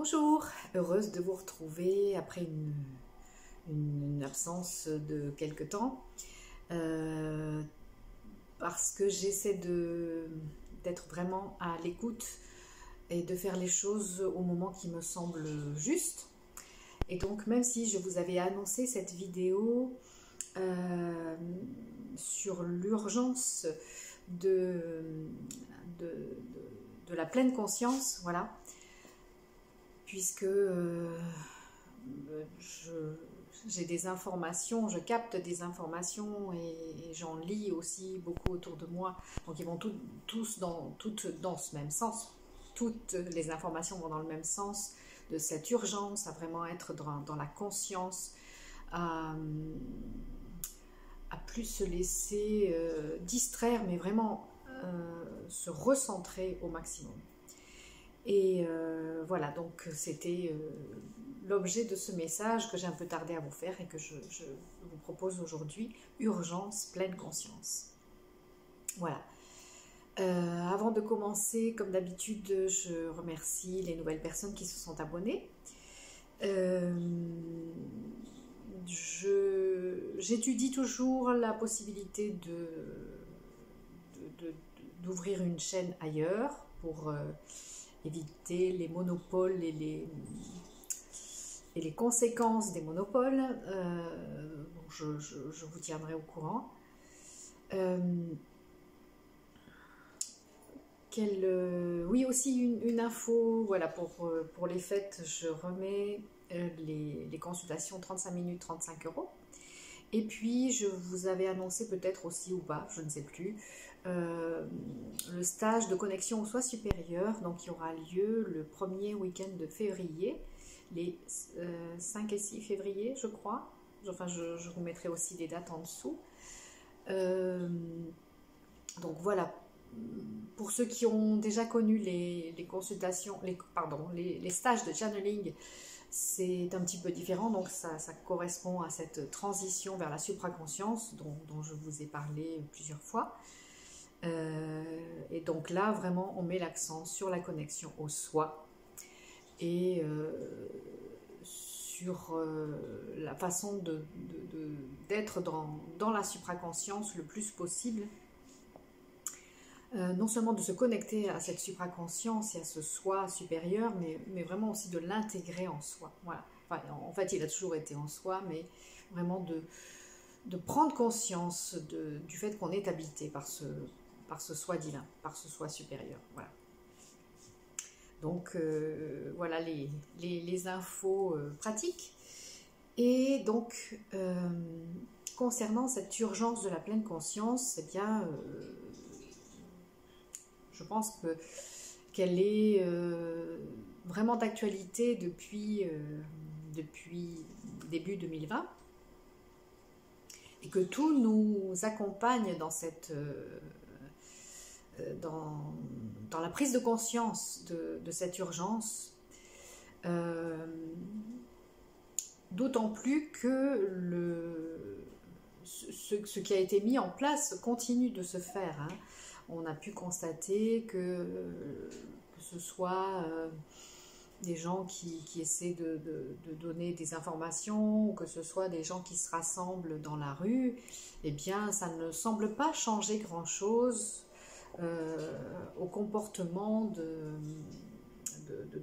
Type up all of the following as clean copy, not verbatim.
Bonjour, heureuse de vous retrouver après une absence de quelque temps parce que j'essaie d'être vraiment à l'écoute et de faire les choses au moment qui me semble juste. Et donc même si je vous avais annoncé cette vidéo sur l'urgence de, de, de la pleine conscience, voilà, puisque j'ai des informations, je capte des informations et j'en lis aussi beaucoup autour de moi. Donc ils vont toutes dans ce même sens. Toutes les informations vont dans le même sens de cette urgence à vraiment être dans la conscience, à plus se laisser distraire, mais vraiment se recentrer au maximum. Et voilà, donc c'était l'objet de ce message que j'ai un peu tardé à vous faire et que je vous propose aujourd'hui, urgence, pleine conscience. Voilà. Avant de commencer, comme d'habitude, je remercie les nouvelles personnes qui se sont abonnées. J'étudie toujours la possibilité d'ouvrir une chaîne ailleurs pour éviter les monopoles et les conséquences des monopoles. Je vous tiendrai au courant. Oui, aussi une info, voilà, pour les fêtes, je remets les consultations 35 minutes, 35 €. Et puis, je vous avais annoncé peut-être aussi ou pas, je ne sais plus, le stage de connexion au soi supérieur, donc qui aura lieu le premier week-end de février, les 5 et 6 février, je crois. Enfin, je vous mettrai aussi les dates en dessous. Donc voilà, pour ceux qui ont déjà connu les consultations, les stages de channeling, c'est un petit peu différent, donc ça correspond à cette transition vers la supraconscience dont je vous ai parlé plusieurs fois. Et donc là, vraiment, on met l'accent sur la connexion au soi et sur la façon d'être dans la supraconscience le plus possible. Non seulement de se connecter à cette supraconscience et à ce soi supérieur, mais vraiment aussi de l'intégrer en soi. Voilà. Enfin, en fait, il a toujours été en soi, mais vraiment de prendre conscience du fait qu'on est habité par ce soi divin, par ce soi supérieur. Voilà. Donc, voilà les infos pratiques. Et donc, concernant cette urgence de la pleine conscience, eh bien, je pense qu'elle est vraiment d'actualité depuis début 2020 et que tout nous accompagne dans dans la prise de conscience de cette urgence, d'autant plus que ce qui a été mis en place continue de se faire, hein. On a pu constater que ce soit des gens qui essaient de donner des informations, ou que ce soit des gens qui se rassemblent dans la rue, eh bien, ça ne semble pas changer grand-chose au comportement de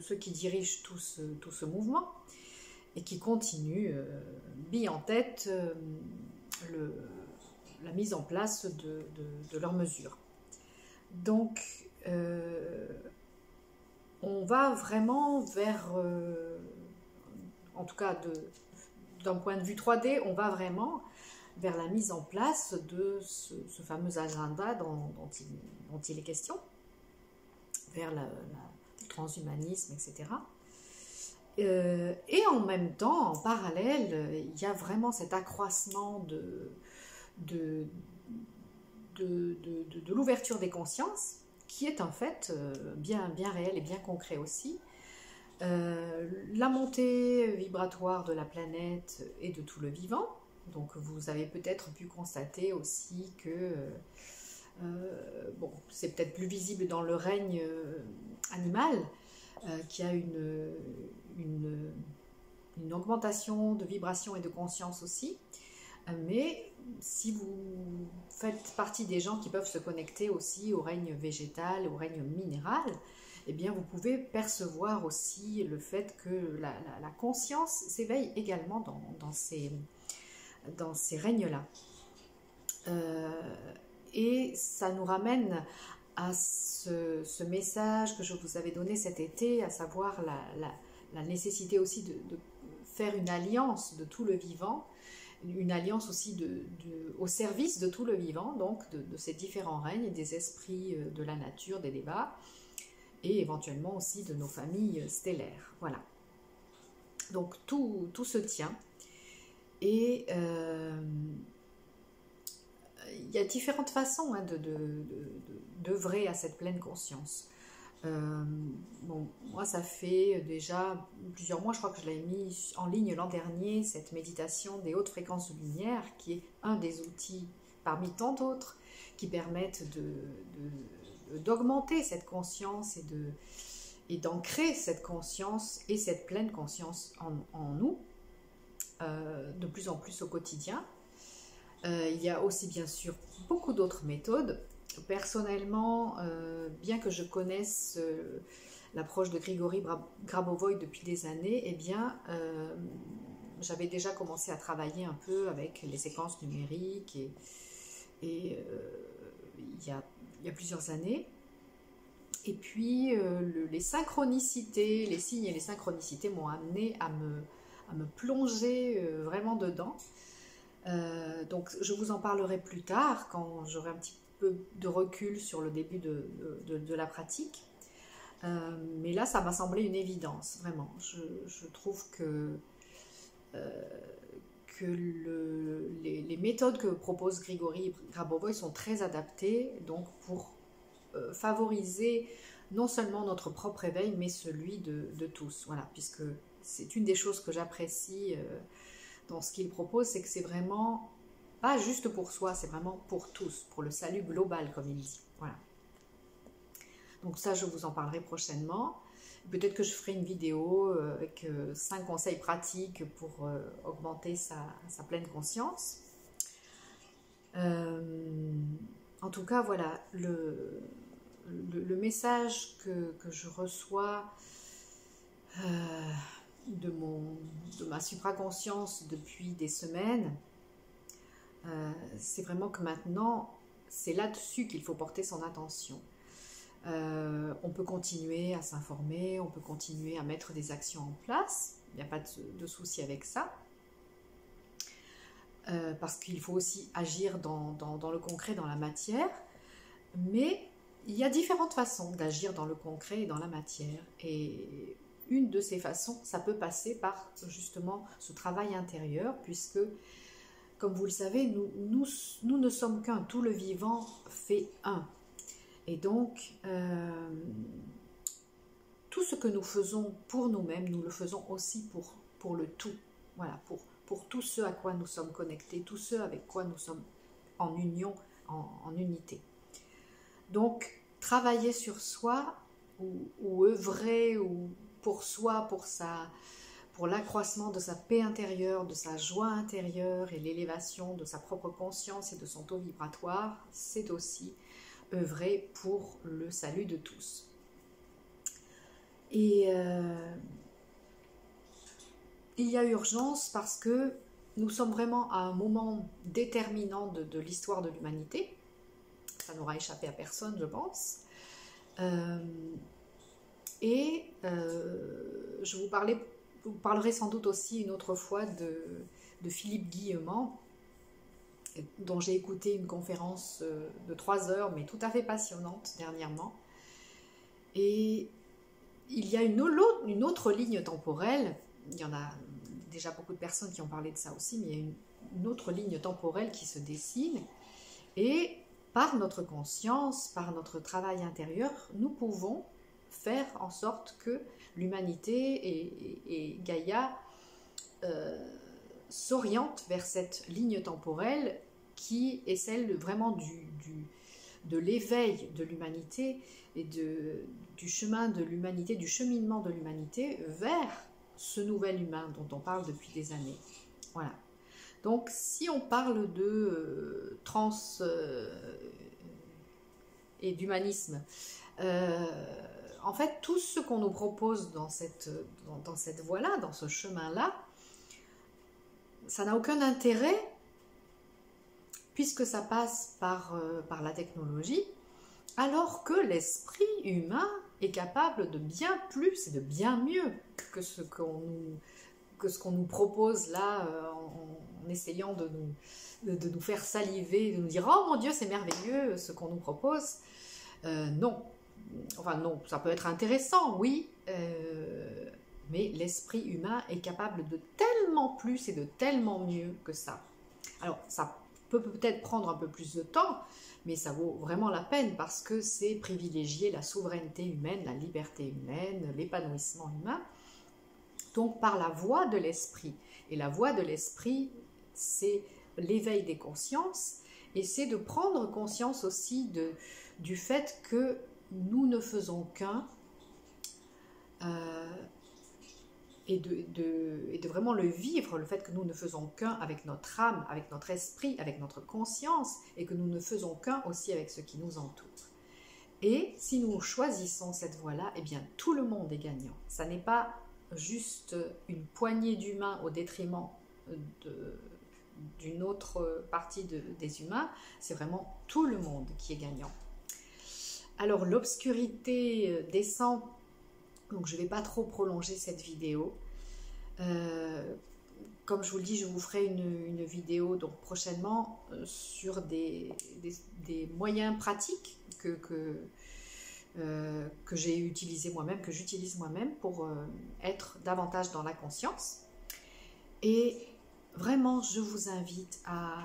ceux qui dirigent tout ce mouvement et qui continuent, mis en tête, la mise en place de leurs mesures. Donc, on va vraiment vers, en tout cas d'un point de vue 3D, on va vraiment vers la mise en place de ce fameux agenda dont il est question, vers le transhumanisme, etc. Et en même temps, en parallèle, il y a vraiment cet accroissement de l'ouverture des consciences, qui est en fait bien réel et bien concret aussi. La montée vibratoire de la planète et de tout le vivant. Donc vous avez peut-être pu constater aussi que bon, c'est peut-être plus visible dans le règne animal, qui a une augmentation de vibration et de conscience aussi. Mais si vous faites partie des gens qui peuvent se connecter aussi au règne végétal, au règne minéral, eh bien vous pouvez percevoir aussi le fait que la conscience s'éveille également dans ces règnes-là. Et ça nous ramène à ce message que je vous avais donné cet été, à savoir la nécessité aussi de faire une alliance de tout le vivant, une alliance aussi au service de tout le vivant, donc de ces différents règnes, des esprits de la nature, des débats, et éventuellement aussi de nos familles stellaires. Voilà. Donc tout se tient. Et il y a différentes façons d'œuvrer à cette pleine conscience. Bon, moi, ça fait déjà plusieurs mois, je crois que je l'avais mis en ligne l'an dernier, cette méditation des hautes fréquences de lumière, qui est un des outils parmi tant d'autres qui permettent d'augmenter cette conscience et d'ancrer cette conscience et cette pleine conscience en nous, de plus en plus au quotidien. Il y a aussi bien sûr beaucoup d'autres méthodes. Personnellement, bien que je connaisse l'approche de Grigory Grabovoï depuis des années, eh bien, j'avais déjà commencé à travailler un peu avec les séquences numériques il y a plusieurs années. Et puis, les synchronicités, les signes et les synchronicités m'ont amené à me plonger vraiment dedans. Donc je vous en parlerai plus tard quand j'aurai un petit peu de recul sur le début de la pratique, mais là ça m'a semblé une évidence, vraiment. Je trouve que les méthodes que propose Grigory Grabovoï sont très adaptées donc pour favoriser non seulement notre propre éveil mais celui de tous, voilà, puisque c'est une des choses que j'apprécie dans ce qu'il propose, c'est que c'est vraiment pas juste pour soi, c'est vraiment pour tous, pour le salut global, comme il dit. Voilà. Donc ça, je vous en parlerai prochainement. Peut-être que je ferai une vidéo avec 5 conseils pratiques pour augmenter sa pleine conscience. En tout cas, voilà, le message que je reçois de ma supraconscience depuis des semaines, c'est vraiment que maintenant, c'est là-dessus qu'il faut porter son attention. On peut continuer à s'informer, on peut continuer à mettre des actions en place, il n'y a pas de souci avec ça, parce qu'il faut aussi agir dans le concret, dans la matière, mais il y a différentes façons d'agir dans le concret et dans la matière, et une de ces façons, ça peut passer par justement ce travail intérieur, puisque, comme vous le savez, nous ne sommes qu'un, tout le vivant fait un. Et donc, tout ce que nous faisons pour nous-mêmes, nous le faisons aussi pour le tout. Voilà, pour tout ce à quoi nous sommes connectés, tout ce avec quoi nous sommes en union, en unité. Donc, travailler sur soi, ou œuvrer, ou pour soi, pour l'accroissement de sa paix intérieure, de sa joie intérieure et l'élévation de sa propre conscience et de son taux vibratoire, c'est aussi œuvrer pour le salut de tous. Et il y a urgence parce que nous sommes vraiment à un moment déterminant de l'histoire de l'humanité. Ça n'aura échappé à personne, je pense. Je vous parlerai sans doute aussi une autre fois de Philippe Guillemant, dont j'ai écouté une conférence de 3 heures, mais tout à fait passionnante dernièrement. Et il y a une autre ligne temporelle, il y en a déjà beaucoup de personnes qui ont parlé de ça aussi, mais il y a une autre ligne temporelle qui se dessine, et par notre conscience, par notre travail intérieur, nous pouvons faire en sorte que l'humanité et Gaïa s'orientent vers cette ligne temporelle qui est celle vraiment de l'éveil de l'humanité et du chemin de l'humanité, du cheminement de l'humanité vers ce nouvel humain dont on parle depuis des années. Voilà. Donc, si on parle de trans et d'humanisme, en fait, tout ce qu'on nous propose dans cette voie-là, dans ce chemin-là, ça n'a aucun intérêt puisque ça passe par la technologie, alors que l'esprit humain est capable de bien plus et de bien mieux que ce qu'on nous propose là en essayant de nous faire saliver, de nous dire « Oh mon Dieu, c'est merveilleux ce qu'on nous propose ». Non, enfin non, ça peut être intéressant, oui, mais l'esprit humain est capable de tellement plus et de tellement mieux que ça. Alors, ça peut peut-être prendre un peu plus de temps, mais ça vaut vraiment la peine parce que c'est privilégier la souveraineté humaine, la liberté humaine, l'épanouissement humain, donc par la voie de l'esprit. Et la voie de l'esprit, c'est l'éveil des consciences, et c'est de prendre conscience aussi du fait que nous ne faisons qu'un, et de vraiment le vivre, le fait que nous ne faisons qu'un avec notre âme, avec notre esprit, avec notre conscience, et que nous ne faisons qu'un aussi avec ce qui nous entoure. Et si nous choisissons cette voie-là, eh bien tout le monde est gagnant. Ça n'est pas juste une poignée d'humains au détriment d'une autre partie des humains, c'est vraiment tout le monde qui est gagnant. Alors l'obscurité descend, donc je ne vais pas trop prolonger cette vidéo. Comme je vous le dis, je vous ferai une vidéo donc prochainement sur des moyens pratiques que j'ai utilisé moi-même, que j'utilise moi-même pour être davantage dans la conscience. Et vraiment, je vous invite à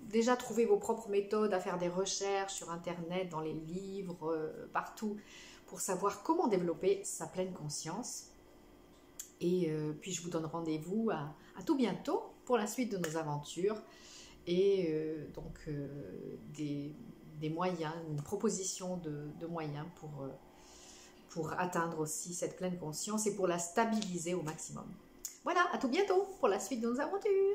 déjà trouver vos propres méthodes, à faire des recherches sur Internet, dans les livres, partout, pour savoir comment développer sa pleine conscience. Et puis je vous donne rendez-vous à tout bientôt pour la suite de nos aventures et donc des moyens, une proposition de moyens pour atteindre aussi cette pleine conscience et pour la stabiliser au maximum. Voilà, à tout bientôt pour la suite de nos aventures.